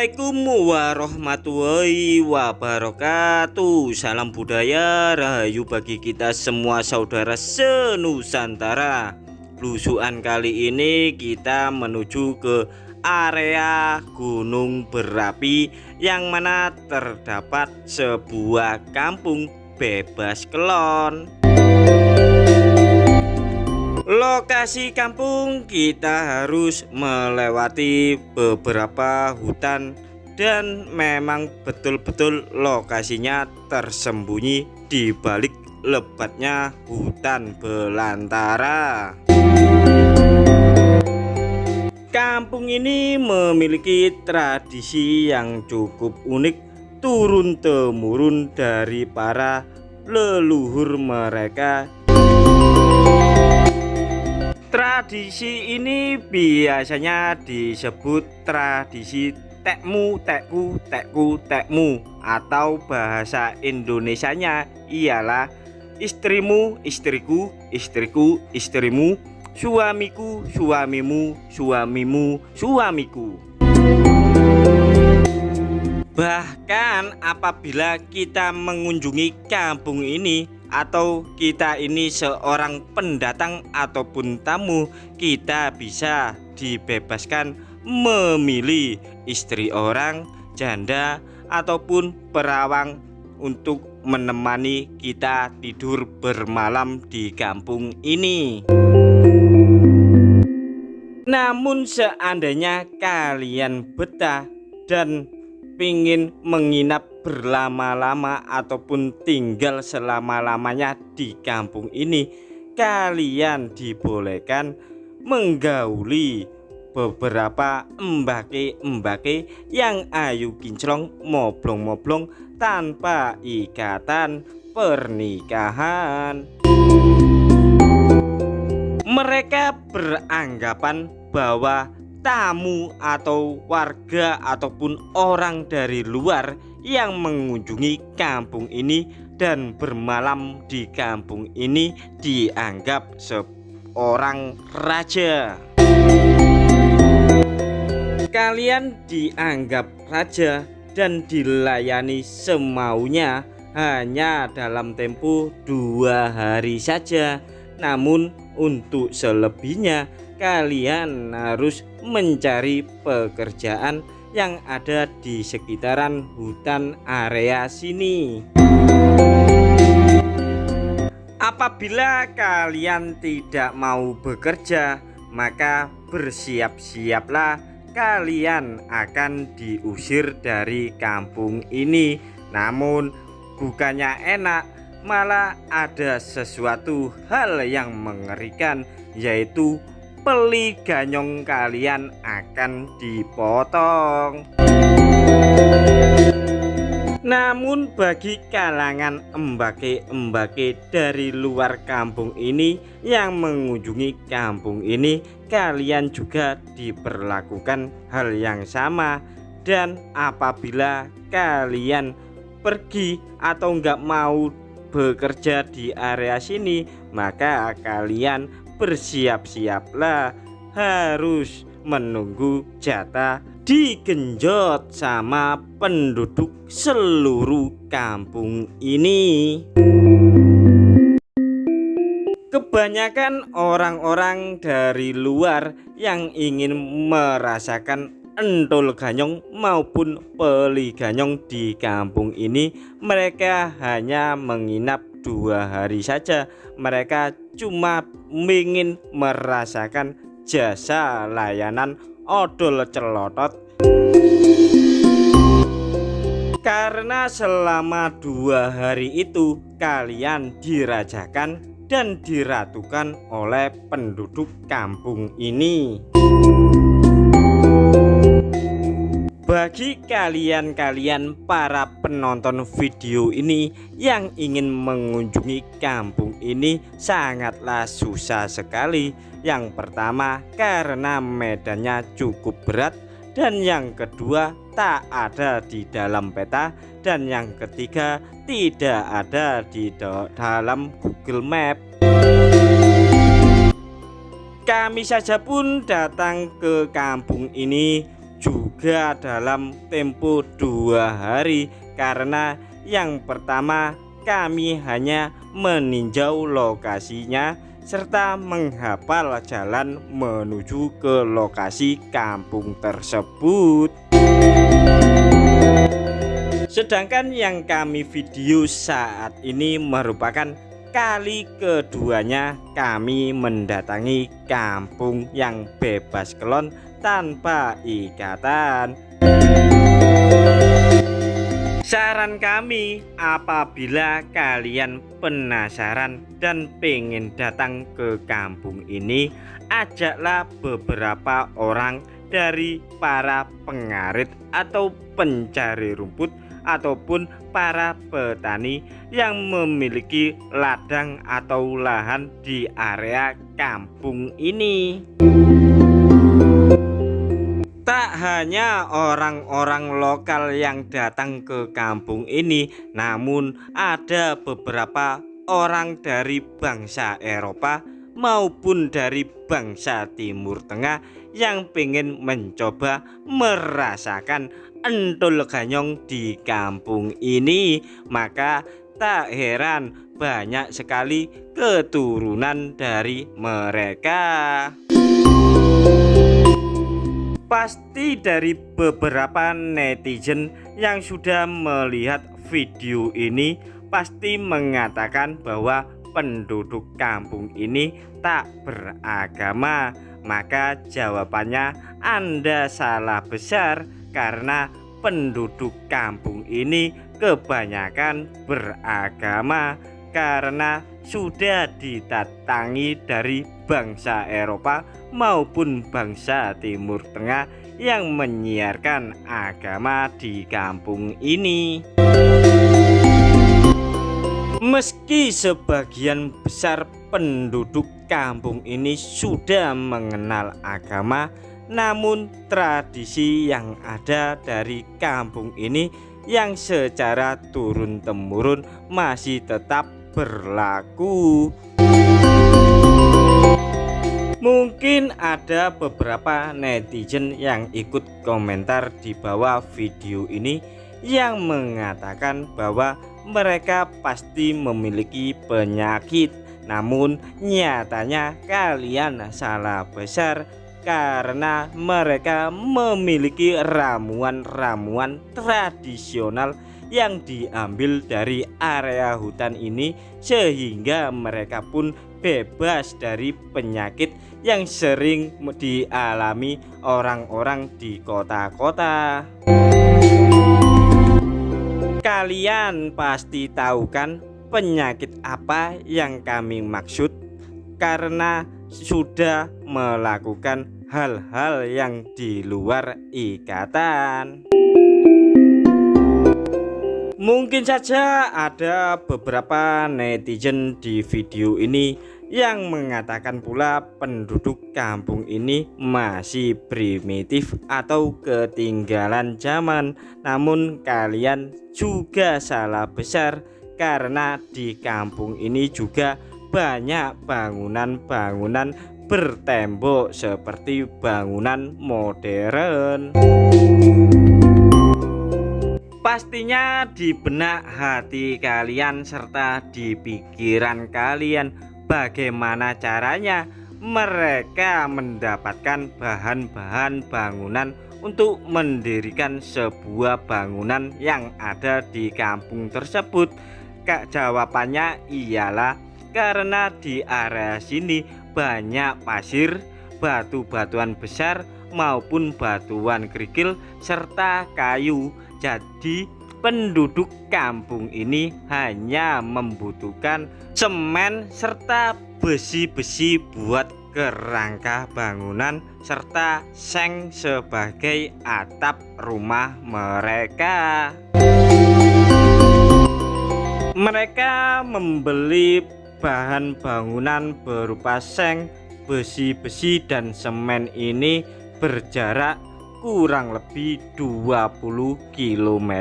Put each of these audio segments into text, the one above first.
Assalamualaikum warahmatullahi wabarakatuh. Salam budaya rahayu bagi kita semua saudara senusantara. Blusukan kali ini kita menuju ke area gunung berapi yang mana terdapat sebuah kampung bebas kelon. Lokasi kampung kita harus melewati beberapa hutan dan memang betul-betul lokasinya tersembunyi di balik lebatnya hutan belantara. Kampung ini memiliki tradisi yang cukup unik turun-temurun dari para leluhur mereka. Tradisi ini biasanya disebut tradisi tekmu, tekku, tekku, tekmu, atau bahasa Indonesianya ialah istrimu, istriku, istriku, istrimu, suamiku, suamimu, suamimu, suamiku. Bahkan apabila kita mengunjungi kampung ini atau kita ini seorang pendatang ataupun tamu, kita bisa dibebaskan memilih istri orang, janda ataupun perawang untuk menemani kita tidur bermalam di kampung ini. Namun seandainya kalian betah dan ingin menginap berlama-lama ataupun tinggal selama-lamanya di kampung ini, kalian dibolehkan menggauli beberapa embake-embake yang ayu kinclong moblong-moblong tanpa ikatan pernikahan. Mereka beranggapan bahwa tamu atau warga ataupun orang dari luar yang mengunjungi kampung ini dan bermalam di kampung ini dianggap seorang raja. Kalian dianggap raja dan dilayani semaunya hanya dalam tempo 2 hari saja. Namun untuk selebihnya kalian harus mencari pekerjaan yang ada di sekitaran hutan area sini. Apabila kalian tidak mau bekerja, maka bersiap-siaplah kalian akan diusir dari kampung ini. Namun bukannya enak, malah ada sesuatu hal yang mengerikan, yaitu peli ganyong kalian akan dipotong. Namun bagi kalangan embake-embake dari luar kampung ini yang mengunjungi kampung ini, kalian juga diperlakukan hal yang sama. Dan apabila kalian pergi atau nggak mau bekerja di area sini, maka kalian bersiap-siaplah harus menunggu jatah digenjot sama penduduk seluruh kampung ini. Kebanyakan orang-orang dari luar yang ingin merasakan entol ganyong maupun peli ganyong di kampung ini, mereka hanya menginap 2 hari saja. Mereka cuma ingin merasakan jasa layanan odol celotot, karena selama 2 hari itu kalian dirajakan dan diratukan oleh penduduk kampung ini. Bagi kalian para penonton video ini yang ingin mengunjungi kampung ini, sangatlah susah sekali. Yang pertama karena medannya cukup berat, dan yang kedua tak ada di dalam peta, dan yang ketiga tidak ada di dalam Google Map. Kami saja pun datang ke kampung ini juga juga dalam tempo 2 hari, karena yang pertama kami hanya meninjau lokasinya serta menghafal jalan menuju ke lokasi kampung tersebut. Sedangkan yang kami video saat ini merupakan kali keduanya kami mendatangi kampung yang bebas kelon tanpa ikatan. Saran kami, apabila kalian penasaran dan pengen datang ke kampung ini, ajaklah beberapa orang dari para pengarit atau pencari rumput ataupun para petani yang memiliki ladang atau lahan di area kampung ini. Tak hanya orang-orang lokal yang datang ke kampung ini, namun ada beberapa orang dari bangsa Eropa maupun dari bangsa Timur Tengah yang pengen mencoba merasakan entol ganyong di kampung ini. Maka tak heran banyak sekali keturunan dari mereka. Pasti dari beberapa netizen yang sudah melihat video ini pasti mengatakan bahwa penduduk kampung ini tak beragama. Maka jawabannya Anda salah besar, karena penduduk kampung ini kebanyakan beragama, karena sudah didatangi dari bangsa Eropa maupun bangsa Timur Tengah yang menyiarkan agama di kampung ini. Meski sebagian besar penduduk kampung ini sudah mengenal agama, namun tradisi yang ada dari kampung ini yang secara turun-temurun masih tetap berlaku. Mungkin ada beberapa netizen yang ikut komentar di bawah video ini yang mengatakan bahwa mereka pasti memiliki penyakit, namun nyatanya kalian salah besar, karena mereka memiliki ramuan-ramuan tradisional yang diambil dari area hutan ini, sehingga mereka pun bebas dari penyakit yang sering dialami orang-orang di kota-kota. Kalian pasti tahu kan penyakit apa yang kami maksud, karena sudah melakukan hal-hal yang di luar ikatan. Mungkin saja ada beberapa netizen di video ini yang mengatakan pula penduduk kampung ini masih primitif atau ketinggalan zaman. Namun kalian juga salah besar, karena di kampung ini juga banyak bangunan-bangunan bertembok seperti bangunan modern. Pastinya di benak hati kalian serta di pikiran kalian, bagaimana caranya mereka mendapatkan bahan-bahan bangunan untuk mendirikan sebuah bangunan yang ada di kampung tersebut. Jawabannya ialah karena di area sini banyak pasir, batu-batuan besar maupun batuan kerikil serta kayu. Jadi penduduk kampung ini hanya membutuhkan semen serta besi-besi buat kerangka bangunan serta seng sebagai atap rumah mereka. Mereka membeli bahan bangunan berupa seng, besi-besi dan semen ini berjarak kurang lebih 20 km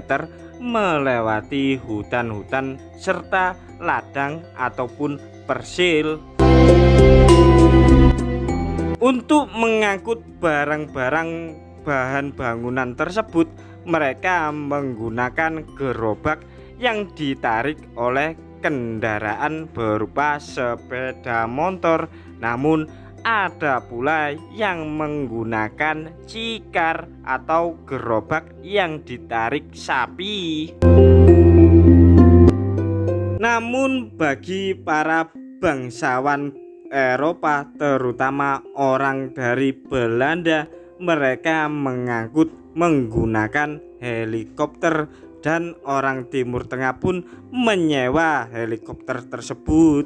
melewati hutan-hutan serta ladang ataupun persil. Untuk mengangkut barang-barang bahan bangunan tersebut, mereka menggunakan gerobak yang ditarik oleh kendaraan berupa sepeda motor. Namun ada pula yang menggunakan cikar atau gerobak yang ditarik sapi. Namun bagi para bangsawan Eropa, terutama orang dari Belanda, mereka mengangkut menggunakan helikopter, dan orang Timur Tengah pun menyewa helikopter tersebut.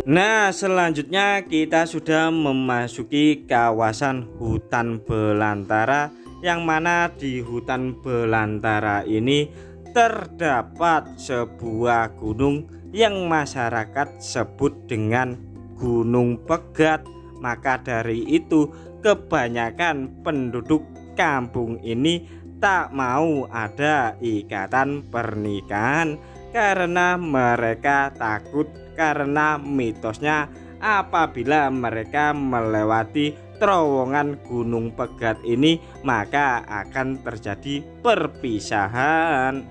Nah, selanjutnya kita sudah memasuki kawasan hutan belantara, yang mana di hutan belantara ini terdapat sebuah gunung yang masyarakat sebut dengan Gunung Pegat. Maka dari itu kebanyakan penduduk kampung ini tak mau ada ikatan pernikahan karena mereka takut, karena mitosnya apabila mereka melewati terowongan Gunung Pegat ini maka akan terjadi perpisahan.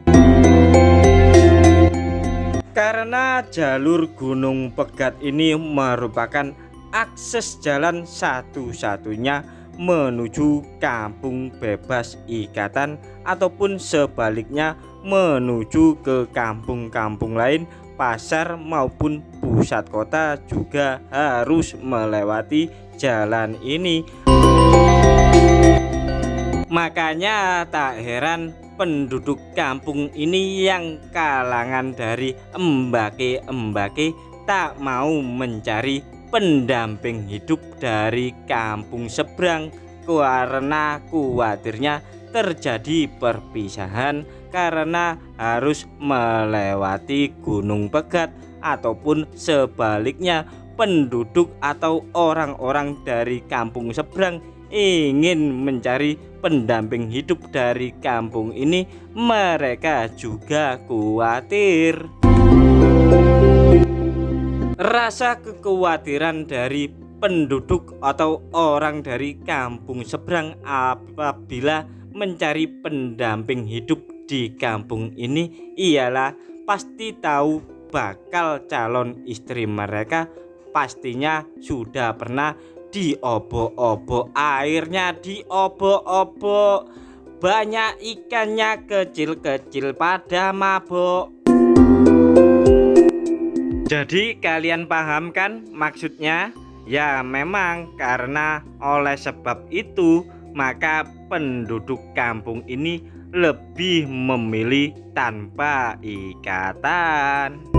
Karena jalur Gunung Pegat ini merupakan akses jalan satu-satunya menuju kampung bebas ikatan, ataupun sebaliknya menuju ke kampung-kampung lain, pasar maupun pusat kota juga harus melewati jalan ini. Makanya tak heran penduduk kampung ini yang kalangan dari embake-embake tak mau mencari pendamping hidup dari kampung seberang karena khawatirnya terjadi perpisahan karena harus melewati Gunung Pegat, ataupun sebaliknya penduduk atau orang-orang dari kampung seberang ingin mencari pendamping hidup dari kampung ini, mereka juga khawatir. Rasa kekhawatiran dari penduduk atau orang dari kampung seberang apabila mencari pendamping hidup di kampung ini ialah pasti tahu bakal calon istri mereka pastinya sudah pernah diobok-obok, airnya diobok-obok, banyak ikannya kecil-kecil pada mabok. Jadi kalian paham kan maksudnya? Ya memang karena oleh sebab itu maka penduduk kampung ini lebih memilih tanpa ikatan.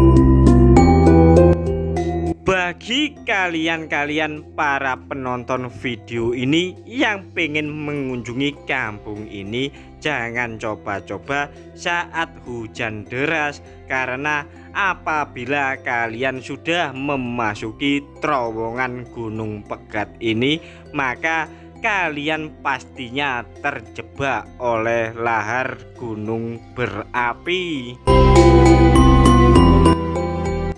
Bagi kalian-kalian para penonton video ini yang pengen mengunjungi kampung ini, jangan coba-coba saat hujan deras, karena apabila kalian sudah memasuki terowongan Gunung Pegat ini, maka kalian pastinya terjebak oleh lahar gunung berapi.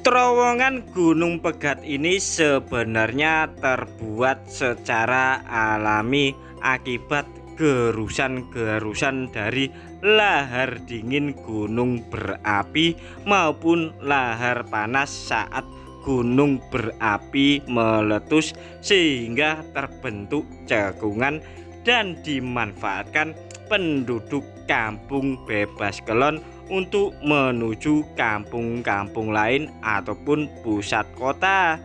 Terowongan Gunung Pegat ini sebenarnya terbuat secara alami akibat gerusan-gerusan dari lahar dingin gunung berapi maupun lahar panas saat gunung berapi meletus, sehingga terbentuk cekungan dan dimanfaatkan penduduk kampung bebas kelon untuk menuju kampung-kampung lain ataupun pusat kota,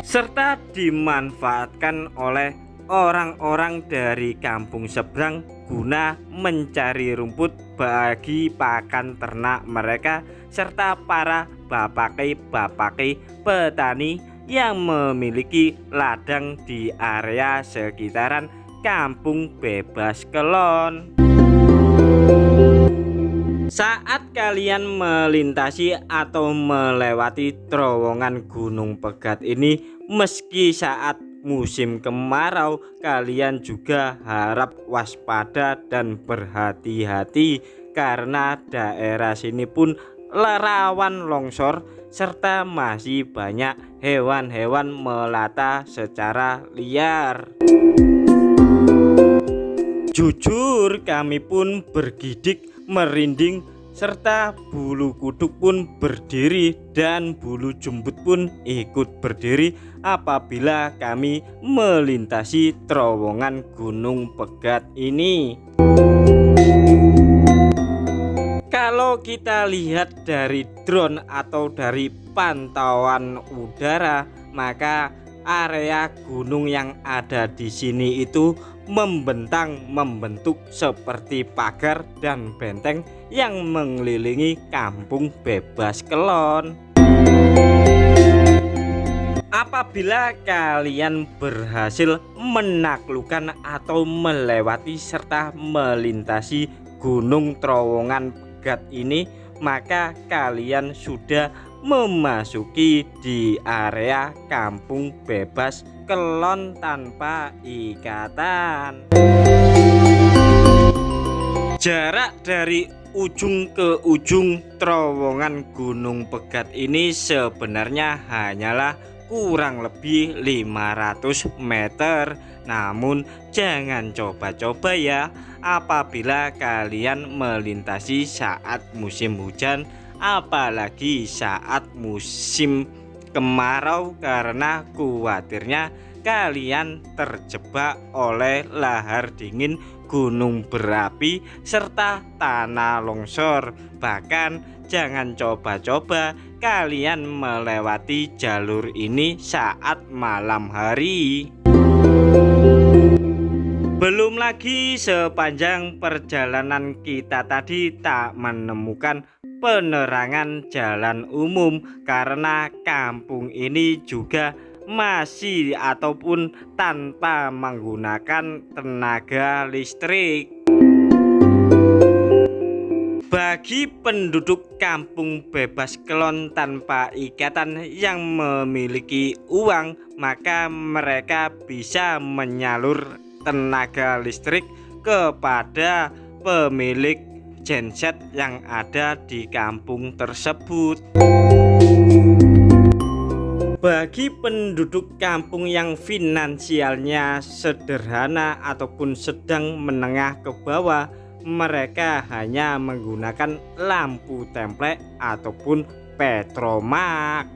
serta dimanfaatkan oleh orang-orang dari kampung seberang guna mencari rumput bagi pakan ternak mereka, serta para bapake-bapake petani yang memiliki ladang di area sekitaran kampung bebas kelon. Saat kalian melintasi atau melewati terowongan Gunung Pegat ini, meski saat musim kemarau, kalian juga harap waspada dan berhati-hati karena daerah sini pun rawan longsor serta masih banyak hewan-hewan melata secara liar. Jujur kami pun bergidik merinding, serta bulu kuduk pun berdiri dan bulu jumbut pun ikut berdiri apabila kami melintasi terowongan Gunung Pegat ini. Kalau kita lihat dari drone atau dari pantauan udara, maka area gunung yang ada di sini itu membentuk seperti pagar dan benteng yang mengelilingi Kampung Bebas Kelon. Apabila kalian berhasil menaklukkan atau melewati serta melintasi Gunung Terowongan Pegat ini, maka kalian sudah memasuki di area Kampung Bebas Kelon tanpa ikatan. Jarak dari ujung ke ujung terowongan Gunung Pegat ini sebenarnya hanyalah kurang lebih 500 meter. Namun jangan coba-coba ya apabila kalian melintasi saat musim hujan, apalagi saat musim kemarau, karena khawatirnya kalian terjebak oleh lahar dingin gunung berapi serta tanah longsor. Bahkan jangan coba-coba kalian melewati jalur ini saat malam hari. Belum lagi sepanjang perjalanan kita tadi tak menemukan penerangan jalan umum, karena kampung ini juga masih ataupun tanpa menggunakan tenaga listrik. Bagi penduduk Kampung Bebas Kelon tanpa ikatan yang memiliki uang, maka mereka bisa menyalur tenaga listrik kepada pemilik genset yang ada di kampung tersebut. Bagi penduduk kampung yang finansialnya sederhana ataupun sedang menengah ke bawah, mereka hanya menggunakan lampu templek ataupun petromak.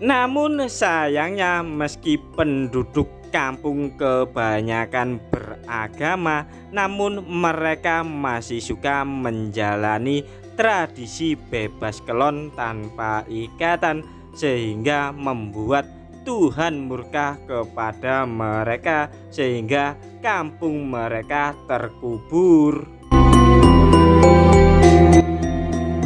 Namun sayangnya, meski penduduk kampung kebanyakan beragama, namun mereka masih suka menjalani tradisi bebas kelon tanpa ikatan, sehingga membuat Tuhan murka kepada mereka, sehingga kampung mereka terkubur.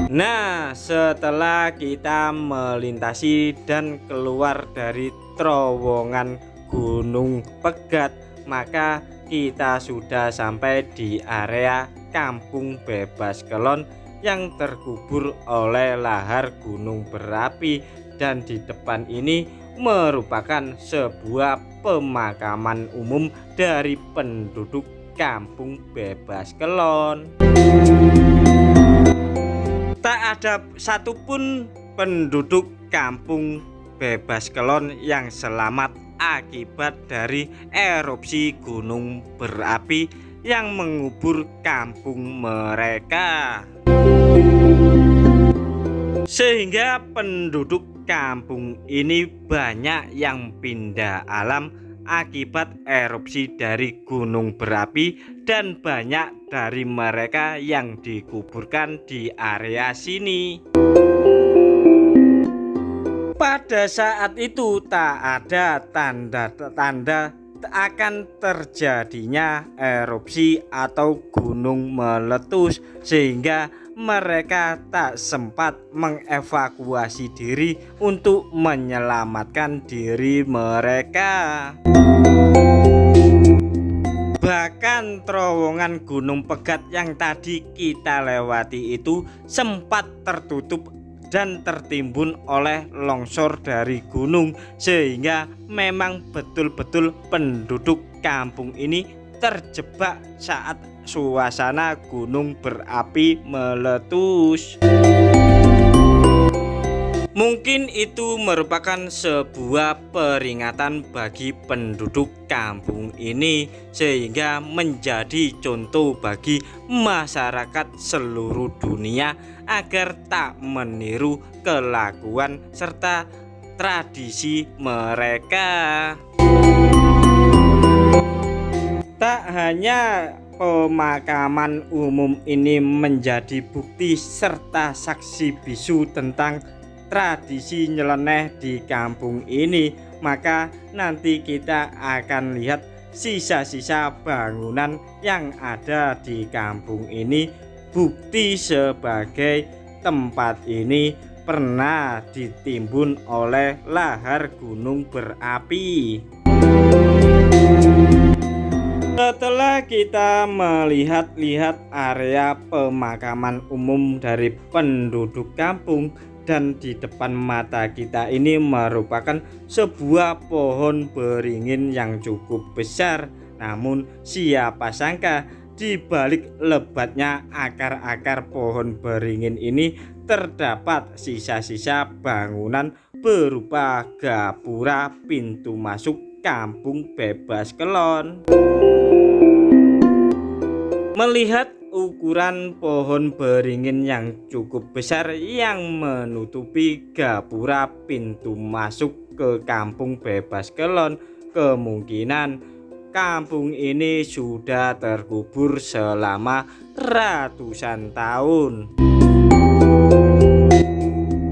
Nah, setelah kita melintasi dan keluar dari terowongan Gunung Pegat, maka kita sudah sampai di area Kampung Bebas Kelon yang terkubur oleh lahar gunung berapi, dan di depan ini merupakan sebuah pemakaman umum dari penduduk Kampung Bebas Kelon. Tak ada satupun penduduk Kampung Bebas Kelon yang selamat akibat dari erupsi gunung berapi yang mengubur kampung mereka. Sehingga penduduk kampung ini banyak yang pindah alam akibat erupsi dari gunung berapi, dan banyak dari mereka yang dikuburkan di area sini. Pada saat itu tak ada tanda-tanda akan terjadinya erupsi atau gunung meletus, sehingga mereka tak sempat mengevakuasi diri untuk menyelamatkan diri mereka. Bahkan terowongan Gunung Pegat yang tadi kita lewati itu sempat tertutup dan tertimbun oleh longsor dari gunung, sehingga memang betul-betul penduduk kampung ini terjebak saat suasana gunung berapi meletus. Mungkin itu merupakan sebuah peringatan bagi penduduk kampung ini, sehingga menjadi contoh bagi masyarakat seluruh dunia agar tak meniru kelakuan serta tradisi mereka. Tak hanya pemakaman umum ini menjadi bukti serta saksi bisu tentang tradisi nyeleneh di kampung ini, maka nanti kita akan lihat sisa-sisa bangunan yang ada di kampung ini, bukti sebagai tempat ini pernah ditimbun oleh lahar gunung berapi. Setelah kita melihat-lihat area pemakaman umum dari penduduk kampung, dan di depan mata kita ini merupakan sebuah pohon beringin yang cukup besar. Namun siapa sangka di balik lebatnya akar-akar pohon beringin ini terdapat sisa-sisa bangunan berupa gapura pintu masuk Kampung Bebas Kelon. Melihat ukuran pohon beringin yang cukup besar yang menutupi gapura pintu masuk ke Kampung Bebas Kelon, kemungkinan kampung ini sudah terkubur selama ratusan tahun.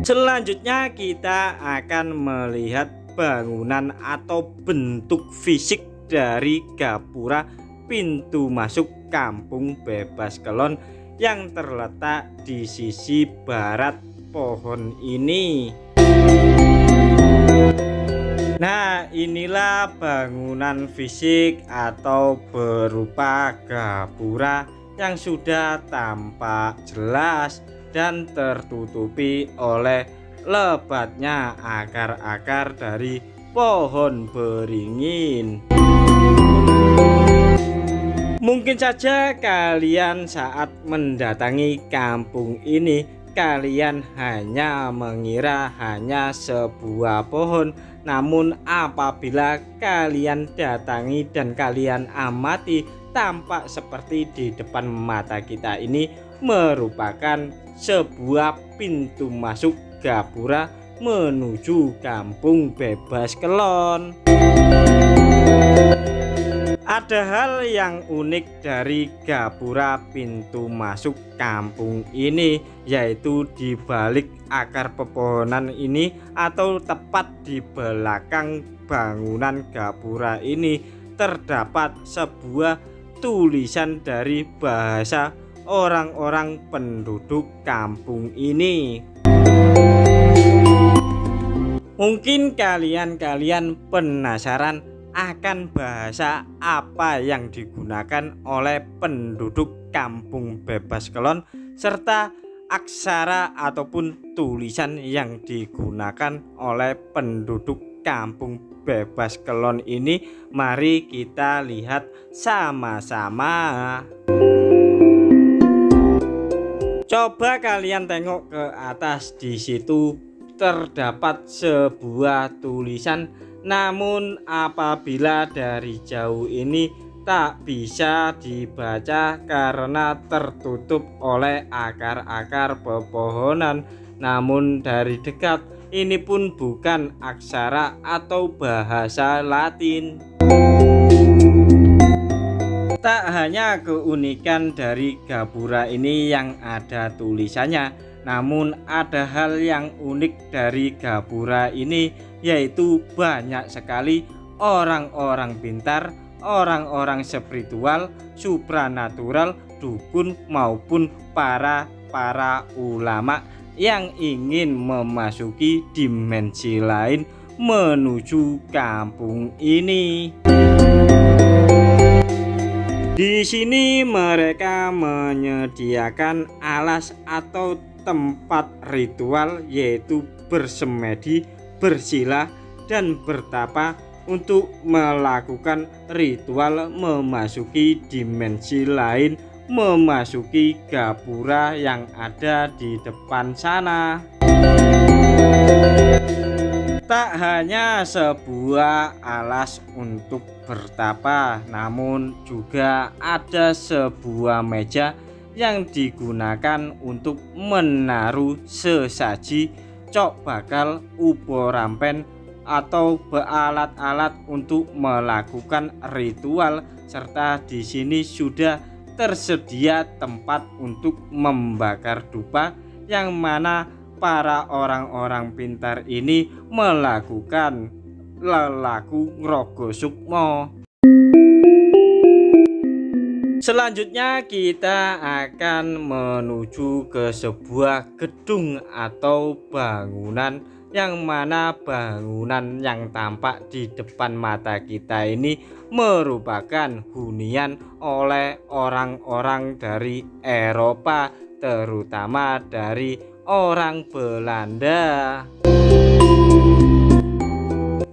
Selanjutnya kita akan melihat bangunan atau bentuk fisik dari gapura pintu masuk Kampung Bebas Kelon yang terletak di sisi barat pohon ini. Nah, inilah bangunan fisik atau berupa gapura yang sudah tampak jelas dan tertutupi oleh lebatnya akar-akar dari pohon beringin. Mungkin saja kalian saat mendatangi kampung ini, kalian hanya mengira hanya sebuah pohon. Namun apabila kalian datangi dan kalian amati, tampak seperti di depan mata kita ini merupakan sebuah pintu masuk gapura menuju Kampung Bebas Kelon. Ada hal yang unik dari gapura pintu masuk kampung ini, yaitu di balik akar pepohonan ini atau tepat di belakang bangunan gapura ini terdapat sebuah tulisan dari bahasa orang-orang penduduk kampung ini. Mungkin kalian penasaran akan bahasa apa yang digunakan oleh penduduk Kampung Bebas Kelon serta aksara ataupun tulisan yang digunakan oleh penduduk Kampung Bebas Kelon ini. Mari kita lihat sama-sama. Coba kalian tengok ke atas, di situ terdapat sebuah tulisan. Namun apabila dari jauh ini tak bisa dibaca karena tertutup oleh akar-akar pepohonan. Namun dari dekat ini pun bukan aksara atau bahasa Latin. Tak hanya keunikan dari gapura ini yang ada tulisannya, namun ada hal yang unik dari gapura ini, yaitu banyak sekali orang-orang pintar, orang-orang spiritual, supranatural, dukun maupun para ulama yang ingin memasuki dimensi lain menuju kampung ini. Di sini mereka menyediakan alas atau tempat ritual, yaitu bersemedi, bersila, dan bertapa untuk melakukan ritual memasuki dimensi lain, memasuki gapura yang ada di depan sana. Tak hanya sebuah alas untuk bertapa, namun juga ada sebuah meja yang digunakan untuk menaruh sesaji, cok bakal, ubo rampen, atau alat-alat untuk melakukan ritual. Serta di sini sudah tersedia tempat untuk membakar dupa, yang mana para orang-orang pintar ini melakukan lelaku ngrogo sukmo. Selanjutnya kita akan menuju ke sebuah gedung atau bangunan, yang mana bangunan yang tampak di depan mata kita ini merupakan hunian oleh orang-orang dari Eropa, terutama dari orang Belanda.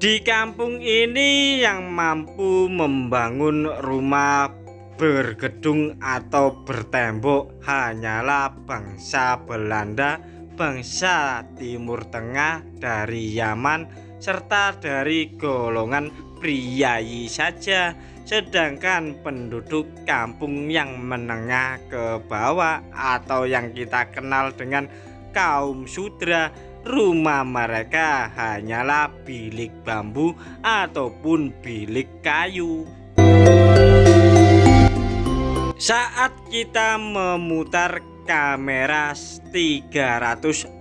Di kampung ini yang mampu membangun rumah bergedung atau bertembok hanyalah bangsa Belanda, bangsa Timur Tengah dari Yaman, serta dari golongan priayi saja. Sedangkan penduduk kampung yang menengah ke bawah atau yang kita kenal dengan kaum Sudra, rumah mereka hanyalah bilik bambu ataupun bilik kayu. Saat kita memutar kamera 360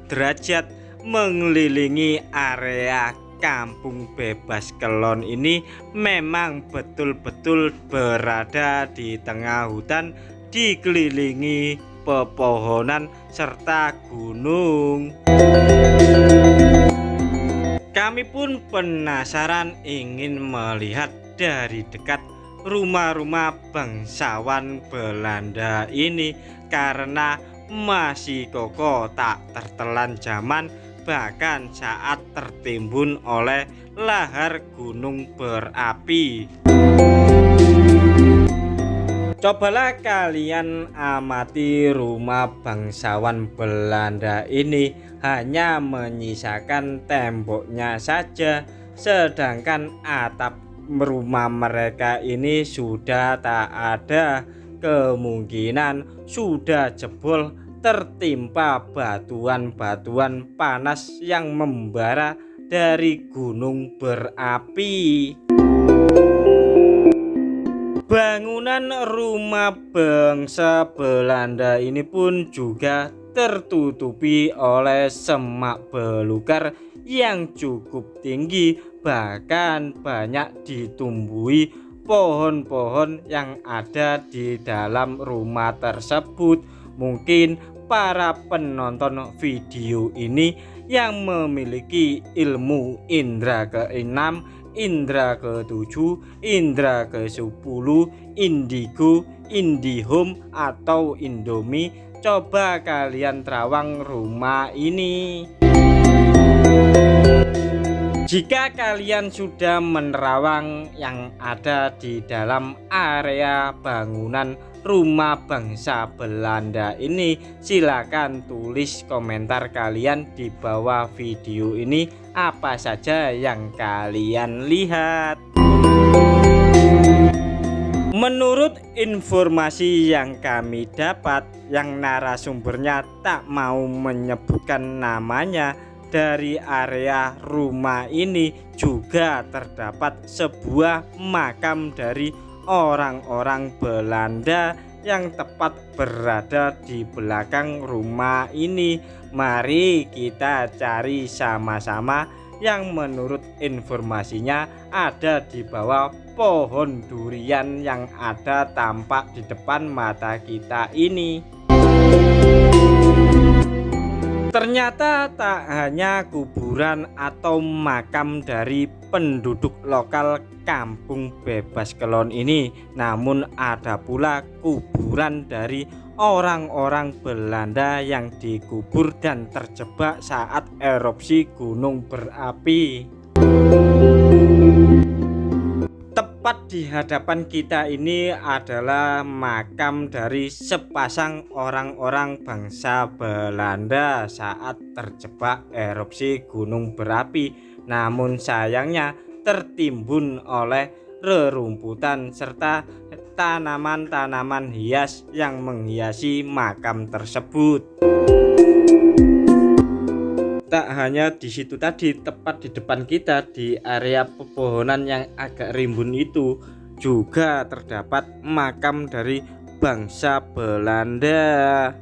derajat mengelilingi area Kampung Bebas Kelon ini, memang betul-betul berada di tengah hutan, dikelilingi pepohonan serta gunung. Kami pun penasaran ingin melihat dari dekat rumah-rumah bangsawan Belanda ini, karena masih kokoh tak tertelan zaman, bahkan saat tertimbun oleh lahar gunung berapi. Cobalah kalian amati rumah bangsawan Belanda ini, hanya menyisakan temboknya saja, sedangkan atap rumah mereka ini sudah tak ada, kemungkinan sudah jebol tertimpa batuan-batuan panas yang membara dari gunung berapi. Bangunan rumah bangsa Belanda ini pun juga tertutupi oleh semak belukar yang cukup tinggi, bahkan banyak ditumbuhi pohon-pohon yang ada di dalam rumah tersebut. Mungkin para penonton video ini yang memiliki ilmu indra keenam, indra ketujuh, indra ke-10, indigo, indihome, atau indomie, coba kalian terawang rumah ini. Jika kalian sudah menerawang yang ada di dalam area bangunan rumah bangsa Belanda ini, silakan tulis komentar kalian di bawah video ini, apa saja yang kalian lihat. Menurut informasi yang kami dapat, yang narasumbernya tak mau menyebutkan namanya, dari area rumah ini juga terdapat sebuah makam dari orang-orang Belanda yang tepat berada di belakang rumah ini. Mari kita cari sama-sama, yang menurut informasinya ada di bawah pohon durian yang ada tampak di depan mata kita ini. Ternyata tak hanya kuburan atau makam dari penduduk lokal Kampung Bebas Kelon ini, namun ada pula kuburan dari orang-orang Belanda yang dikubur dan terjebak saat erupsi gunung berapi. Tepat di hadapan kita ini adalah makam dari sepasang orang-orang bangsa Belanda saat terjebak erupsi gunung berapi. Namun sayangnya tertimbun oleh rerumputan serta tanaman-tanaman hias yang menghiasi makam tersebut. Tak hanya di situ tadi, tepat di depan kita di area pepohonan yang agak rimbun itu juga terdapat makam dari bangsa Belanda.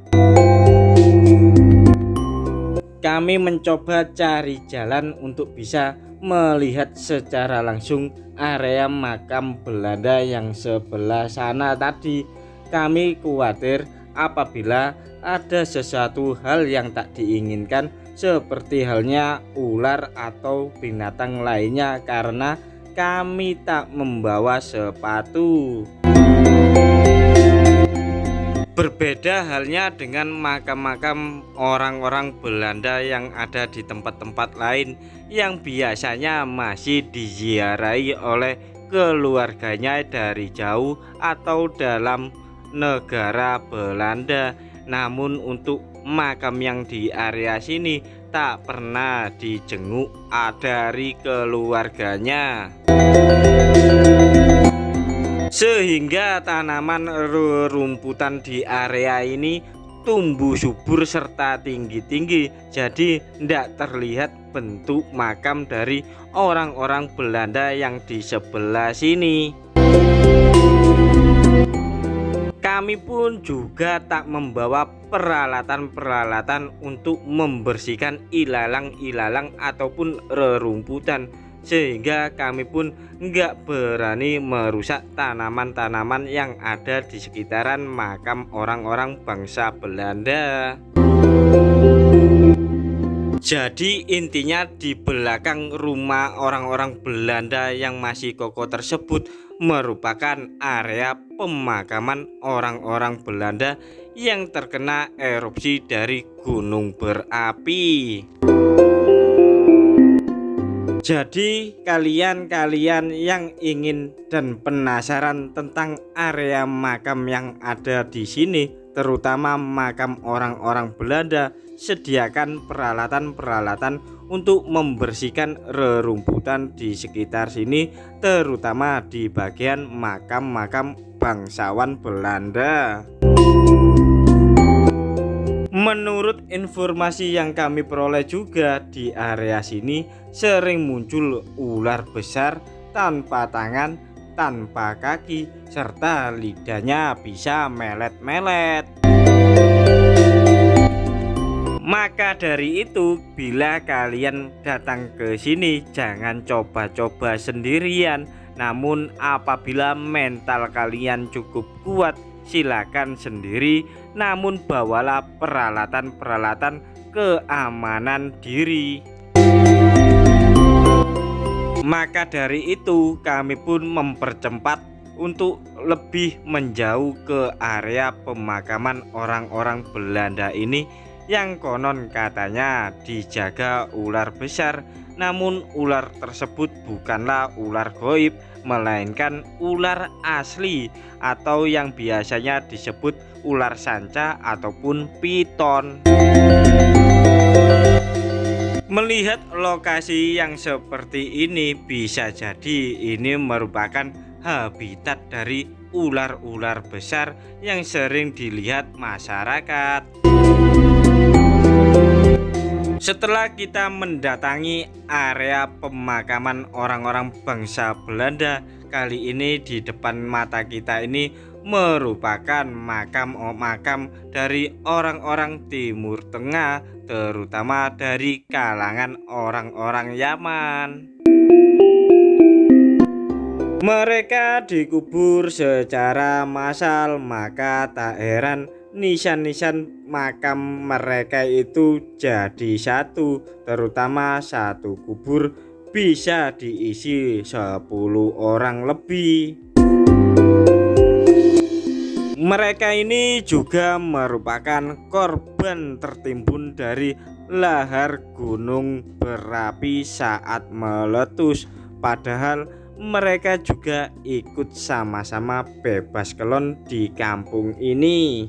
Kami mencoba cari jalan untuk bisa melihat secara langsung area makam Belanda yang sebelah sana tadi. Kami khawatir apabila ada sesuatu hal yang tak diinginkan, seperti halnya ular atau binatang lainnya, karena kami tak membawa sepatu. Berbeda halnya dengan makam-makam orang-orang Belanda yang ada di tempat-tempat lain yang biasanya masih diziarahi oleh keluarganya dari jauh atau dalam negara Belanda. Namun untuk makam yang di area sini tak pernah dijenguk dari keluarganya, sehingga tanaman rerumputan di area ini tumbuh subur serta tinggi-tinggi, jadi tidak terlihat bentuk makam dari orang-orang Belanda yang di sebelah sini. Kami pun juga tak membawa peralatan-peralatan untuk membersihkan ilalang-ilalang ataupun rerumputan, sehingga kami pun nggak berani merusak tanaman-tanaman yang ada di sekitaran makam orang-orang bangsa Belanda. Jadi intinya di belakang rumah orang-orang Belanda yang masih kokoh tersebut merupakan area pemakaman orang-orang Belanda yang terkena erupsi dari gunung berapi. Jadi kalian-kalian yang ingin dan penasaran tentang area makam yang ada di sini, terutama makam orang-orang Belanda, sediakan peralatan-peralatan untuk membersihkan rerumputan di sekitar sini, terutama di bagian makam-makam bangsawan Belanda. Menurut informasi yang kami peroleh juga, di area sini sering muncul ular besar tanpa tangan, tanpa kaki, serta lidahnya bisa melet-melet. Maka dari itu, bila kalian datang ke sini jangan coba-coba sendirian. Namun apabila mental kalian cukup kuat, silakan sendiri, namun bawalah peralatan-peralatan keamanan diri. Maka dari itu kami pun mempercepat untuk lebih menjauh ke area pemakaman orang-orang Belanda ini yang konon katanya dijaga ular besar. Namun ular tersebut bukanlah ular goib, melainkan ular asli atau yang biasanya disebut ular sanca ataupun piton. Melihat lokasi yang seperti ini, bisa jadi ini merupakan habitat dari ular-ular besar yang sering dilihat masyarakat. Setelah kita mendatangi area pemakaman orang-orang bangsa Belanda, kali ini di depan mata kita ini merupakan makam dari orang-orang Timur Tengah, terutama dari kalangan orang-orang Yaman. Mereka dikubur secara massal, maka tak heran nisan-nisan makam mereka itu jadi satu, terutama satu kubur bisa diisi 10 orang lebih. Mereka ini juga merupakan korban tertimbun dari lahar gunung berapi saat meletus, padahal mereka juga ikut sama-sama bebas kelon di kampung ini.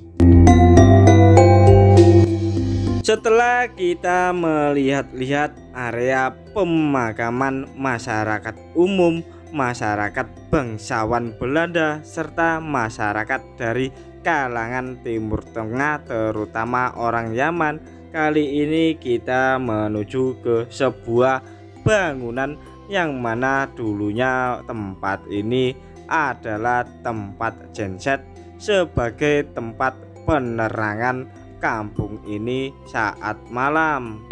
Setelah kita melihat-lihat area pemakaman masyarakat umum, masyarakat bangsawan Belanda, serta masyarakat dari kalangan Timur Tengah terutama orang Yaman, kali ini kita menuju ke sebuah bangunan yang mana dulunya tempat ini adalah tempat genset sebagai tempat penerangan kampung ini saat malam.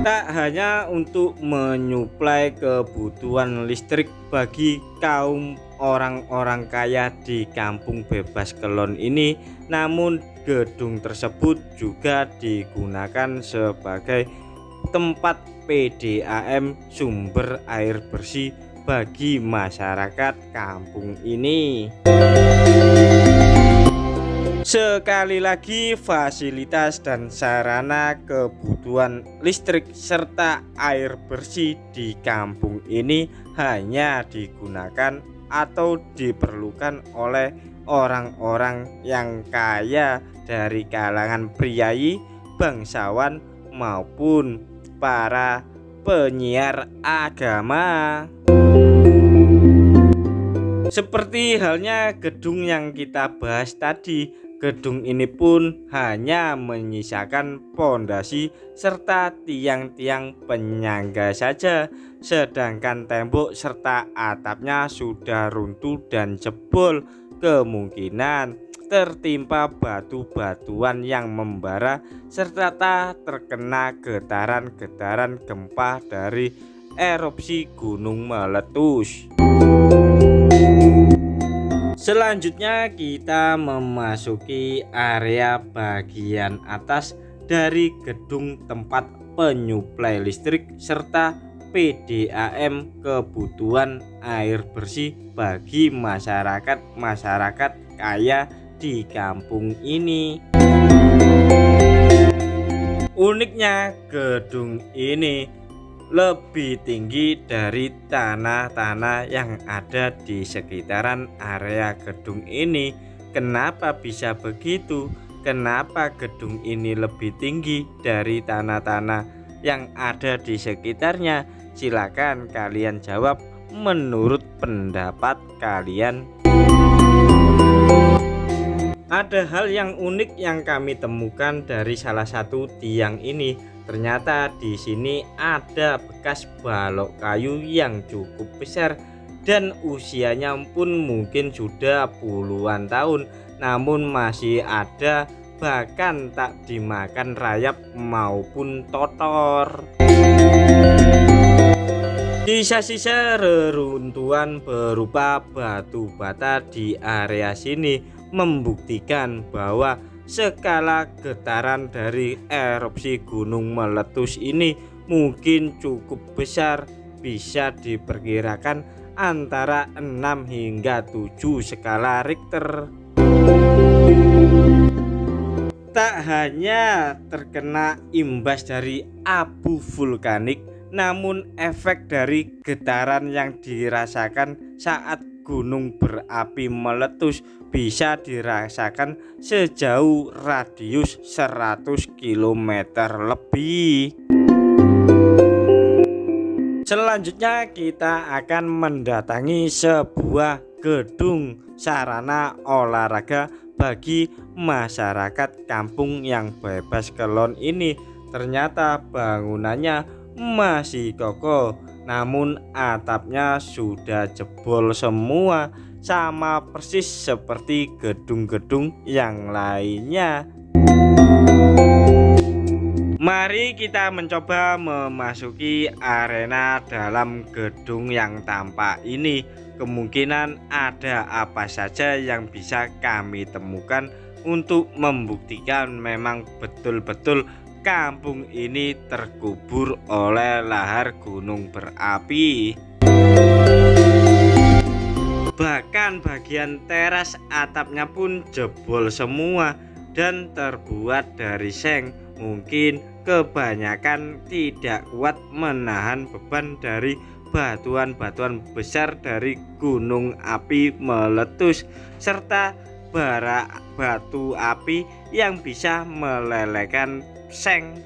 Tak hanya untuk menyuplai kebutuhan listrik bagi kaum orang-orang kaya di kampung bebas kelon ini, namun gedung tersebut juga digunakan sebagai tempat PDAM sumber air bersih bagi masyarakat kampung ini. Sekali lagi, fasilitas dan sarana kebutuhan listrik serta air bersih di kampung ini hanya digunakan atau diperlukan oleh orang-orang yang kaya dari kalangan priai, bangsawan maupun para penyiar agama. Seperti halnya gedung yang kita bahas tadi, gedung ini pun hanya menyisakan pondasi serta tiang-tiang penyangga saja, sedangkan tembok serta atapnya sudah runtuh dan jebol, kemungkinan tertimpa batu-batuan yang membara serta terkena getaran-getaran gempa dari erupsi gunung meletus. Selanjutnya kita memasuki area bagian atas dari gedung tempat penyuplai listrik serta PDAM kebutuhan air bersih bagi masyarakat kaya di kampung ini. Uniknya, gedung ini lebih tinggi dari tanah-tanah yang ada di sekitaran area gedung ini. Kenapa bisa begitu? Kenapa gedung ini lebih tinggi dari tanah-tanah yang ada di sekitarnya? Silakan kalian jawab menurut pendapat kalian. Ada hal yang unik yang kami temukan dari salah satu tiang ini. Ternyata di sini ada bekas balok kayu yang cukup besar dan usianya pun mungkin sudah puluhan tahun, namun masih ada, bahkan tak dimakan rayap maupun totor. Sisa-sisa reruntuhan berupa batu bata di area sini membuktikan bahwa skala getaran dari erupsi gunung meletus ini mungkin cukup besar, bisa diperkirakan antara 6 hingga 7 skala Richter. Tak hanya terkena imbas dari abu vulkanik, namun efek dari getaran yang dirasakan saat gunung berapi meletus bisa dirasakan sejauh radius 100 km lebih. Selanjutnya kita akan mendatangi sebuah gedung sarana olahraga bagi masyarakat kampung yang bebas kelon ini. Ternyata bangunannya masih kokoh, namun atapnya sudah jebol semua, sama persis seperti gedung-gedung yang lainnya. Mari kita mencoba memasuki arena dalam gedung yang tampak ini. Kemungkinan ada apa saja yang bisa kami temukan untuk membuktikan memang betul-betul kampung ini terkubur oleh lahar gunung berapi. Bahkan bagian teras atapnya pun jebol semua dan terbuat dari seng. Mungkin kebanyakan tidak kuat menahan beban dari batuan-batuan besar dari gunung api meletus serta bara batu api yang bisa melelehkan seng.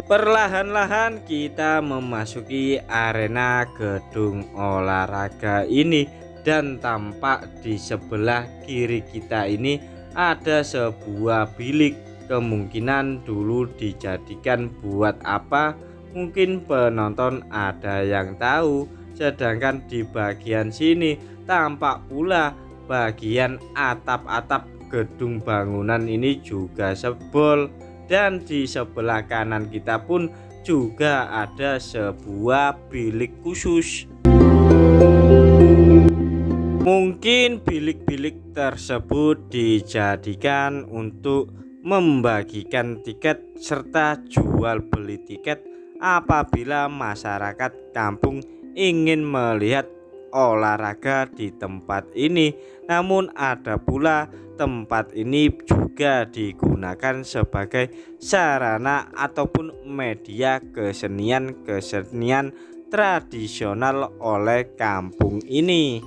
Perlahan-lahan kita memasuki arena gedung olahraga ini, dan tampak di sebelah kiri kita ini ada sebuah bilik. Kemungkinan dulu dijadikan buat apa, mungkin penonton ada yang tahu. Sedangkan di bagian sini tampak pula bagian atap-atap gedung bangunan ini juga jebol. Dan di sebelah kanan kita pun juga ada sebuah bilik khusus. Mungkin bilik-bilik tersebut dijadikan untuk membagikan tiket serta jual beli tiket apabila masyarakat kampung ingin melihat olahraga di tempat ini. Namun ada pula tempat ini juga digunakan sebagai sarana ataupun media kesenian tradisional oleh kampung ini.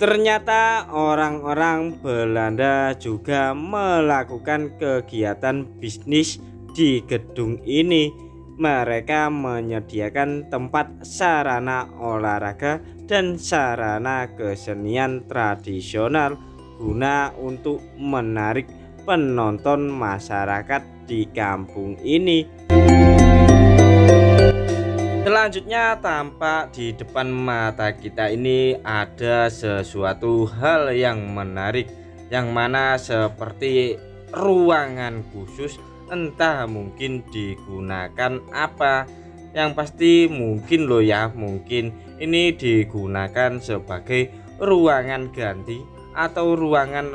Ternyata orang-orang Belanda juga melakukan kegiatan bisnis di gedung ini. Mereka menyediakan tempat sarana olahraga dan sarana kesenian tradisional guna untuk menarik penonton masyarakat di kampung ini. Selanjutnya tampak di depan mata kita ini ada sesuatu hal yang menarik, yang mana seperti ruangan khusus. Entah mungkin digunakan apa, yang pasti mungkin mungkin ini digunakan sebagai ruangan ganti atau ruangan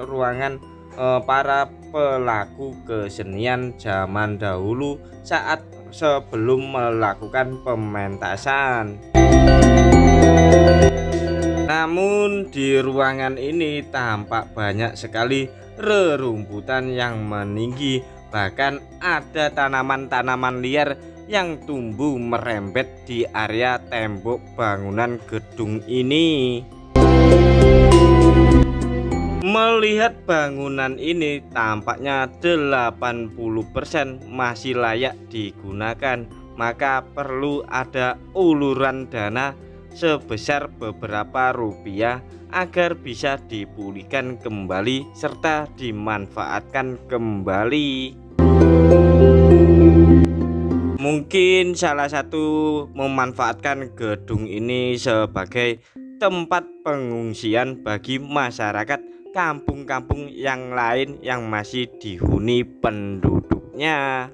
para pelaku kesenian zaman dahulu saat sebelum melakukan pementasan. Namun di ruangan ini tampak banyak sekali rerumputan yang meninggi. Bahkan ada tanaman-tanaman liar yang tumbuh merembet di area tembok bangunan gedung ini. Melihat bangunan ini tampaknya 80% masih layak digunakan, maka perlu ada uluran dana sebesar beberapa rupiah agar bisa dipulihkan kembali serta dimanfaatkan kembali. Mungkin salah satu memanfaatkan gedung ini sebagai tempat pengungsian bagi masyarakat kampung-kampung yang lain yang masih dihuni penduduknya.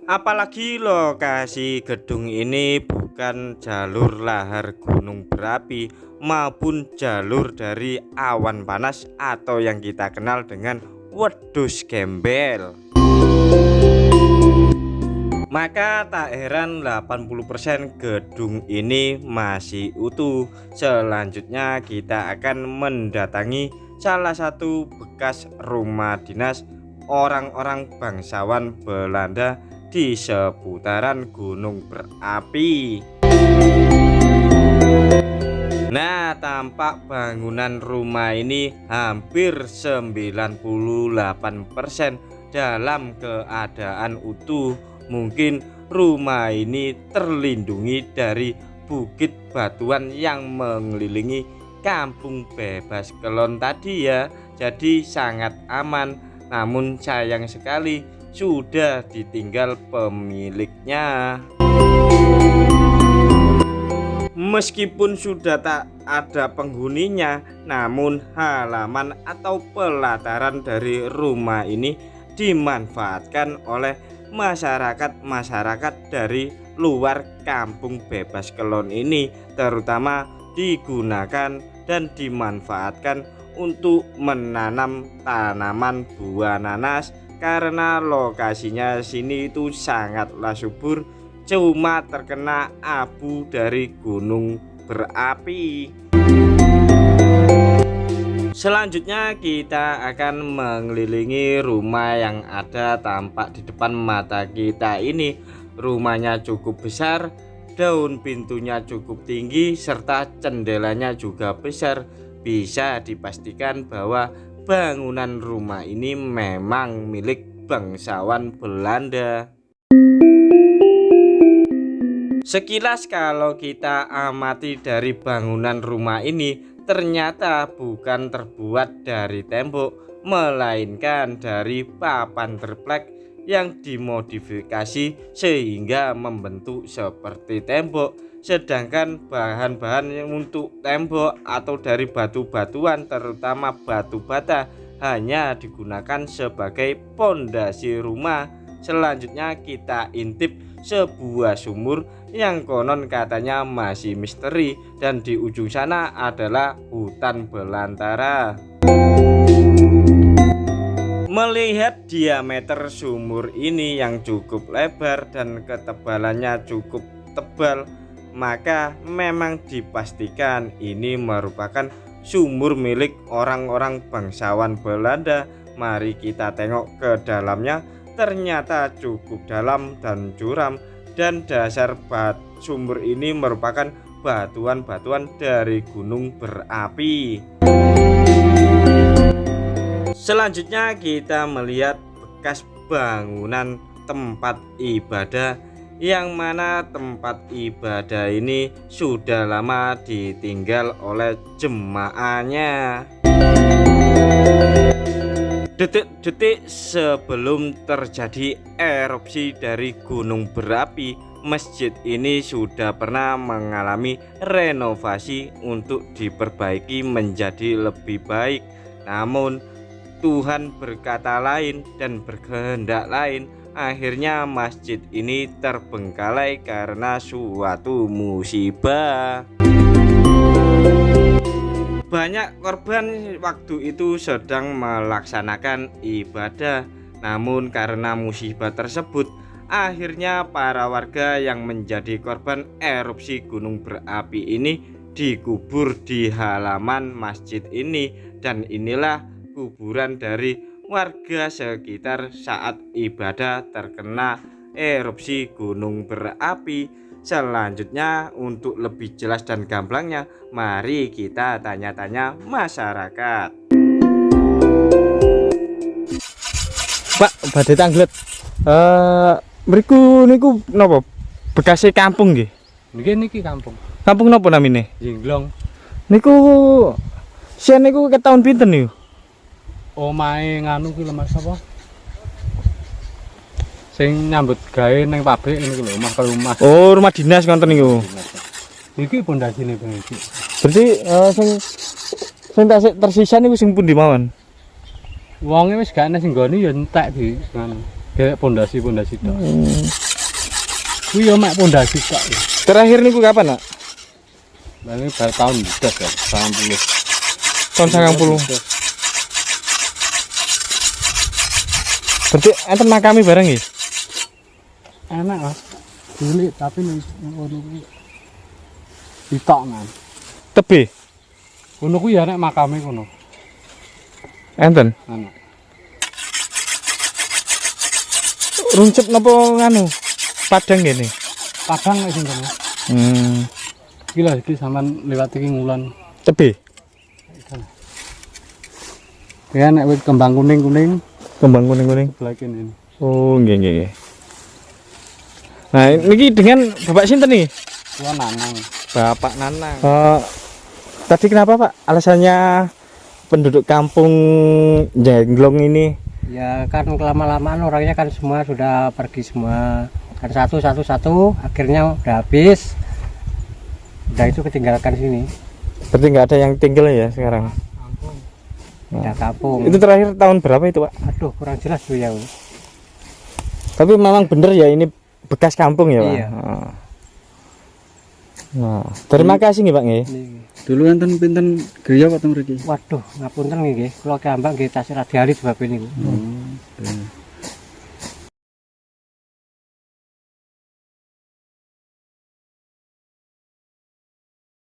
Apalagi lokasi gedung ini bukan jalur lahar gunung berapi maupun jalur dari awan panas atau yang kita kenal dengan wedhus gembel. Maka tak heran 80% gedung ini masih utuh. Selanjutnya kita akan mendatangi salah satu bekas rumah dinas orang-orang bangsawan Belanda di seputaran gunung berapi. Nah, tampak bangunan rumah ini hampir 98% dalam keadaan utuh. Mungkin rumah ini terlindungi dari bukit batuan yang mengelilingi kampung bebas kelon tadi ya. Jadi sangat aman. Namun sayang sekali sudah ditinggal pemiliknya. Meskipun sudah tak ada penghuninya, namun halaman atau pelataran dari rumah ini dimanfaatkan oleh masyarakat dari luar kampung bebas kelon ini, terutama digunakan dan dimanfaatkan untuk menanam tanaman buah nanas karena lokasinya sini itu sangatlah subur, cuma terkena abu dari gunung berapi. Selanjutnya kita akan mengelilingi rumah yang ada tampak di depan mata kita ini. Rumahnya cukup besar, daun pintunya cukup tinggi, serta jendelanya juga besar. Bisa dipastikan bahwa bangunan rumah ini memang milik bangsawan Belanda. Sekilas kalau kita amati dari bangunan rumah ini, ternyata bukan terbuat dari tembok, melainkan dari papan triplek yang dimodifikasi sehingga membentuk seperti tembok. Sedangkan bahan-bahan yang untuk tembok atau dari batu-batuan, terutama batu bata, hanya digunakan sebagai pondasi rumah. Selanjutnya kita intip sebuah sumur yang konon katanya masih misteri, dan di ujung sana adalah hutan belantara. Melihat diameter sumur ini yang cukup lebar dan ketebalannya cukup tebal, maka memang dipastikan ini merupakan sumur milik orang-orang bangsawan Belanda. Mari kita tengok ke dalamnya. Ternyata cukup dalam dan curam, dan dasar sumur ini merupakan batuan-batuan dari gunung berapi. Selanjutnya kita melihat bekas bangunan tempat ibadah, yang mana tempat ibadah ini sudah lama ditinggal oleh jemaahnya. Detik-detik sebelum terjadi erupsi dari gunung berapi, masjid ini sudah pernah mengalami renovasi untuk diperbaiki menjadi lebih baik. Namun Tuhan berkata lain dan berkehendak lain. Akhirnya masjid ini terbengkalai karena suatu musibah. Banyak korban waktu itu sedang melaksanakan ibadah, namun karena musibah tersebut, akhirnya para warga yang menjadi korban erupsi gunung berapi ini dikubur di halaman masjid ini. Dan inilah kuburan dari warga sekitar saat ibadah terkena erupsi gunung berapi. Selanjutnya, untuk lebih jelas dan gamblangnya, mari kita tanya-tanya masyarakat. Pak, badhe tanglet. Mriku niku napa? Bekase kampung nggih. Niki kampung. Kampung napa namine? Jenglong. Niku sen niku ketaun pinten niku? Omahe nganu ki lho Mas apa? Sing nyambut gawe ning pabrik niku lho, omah ke rumah. Oh, rumah dinas ngoten niku. Iki pondasine Bang iki. Berarti sing tasik tersisa niku sing pundi mawon? Wonge wis gak ana sing nggone ya entek di nganu. Kayak pondasi-pondasi tok. Kuwi yo mek pondasi tok. Terakhir niku kapan, Nak? Lah ini bar tahun blas ya, 90. Tahun 90. Berarti enten makami bareng nggih? Enak Mas. Cilik tapi ning ngono kuwi ditok kan. Tebe. Ngono kuwi ya nek makame kono. Enten. Ana. Runcep napa nganu? Padang ngene. Padang nek sing kono. Iki lho iki sampean lewat iki ngulon. Tebe. Ya nek wit kembang kuning-kuning, Kembang kuning-kuning. sebelah kene. Oh, nggih nggih. Nah, niki dengan Bapak sinten nih? Kuwi Nanang. Bapak Nanang. Tadi kenapa Pak? Alasannya penduduk kampung Jenglong ini? Ya kan lama-lamaan orangnya kan semua sudah pergi semua. Kan satu, akhirnya udah habis. Udah itu ketinggalkan sini. Berarti nggak ada yang tinggal ya sekarang? Udah kampung. Itu terakhir tahun berapa itu Pak? Aduh, kurang jelas tuh ya. Tapi memang bener ya ini bekas kampung ya Pak? Iya. Nah, terima kasih nih Pak nggih. Dulu enten pinten griya kok teng mriki. Waduh, ngapunten nggih. Kula kambang nggih tasih radiali sebab ini.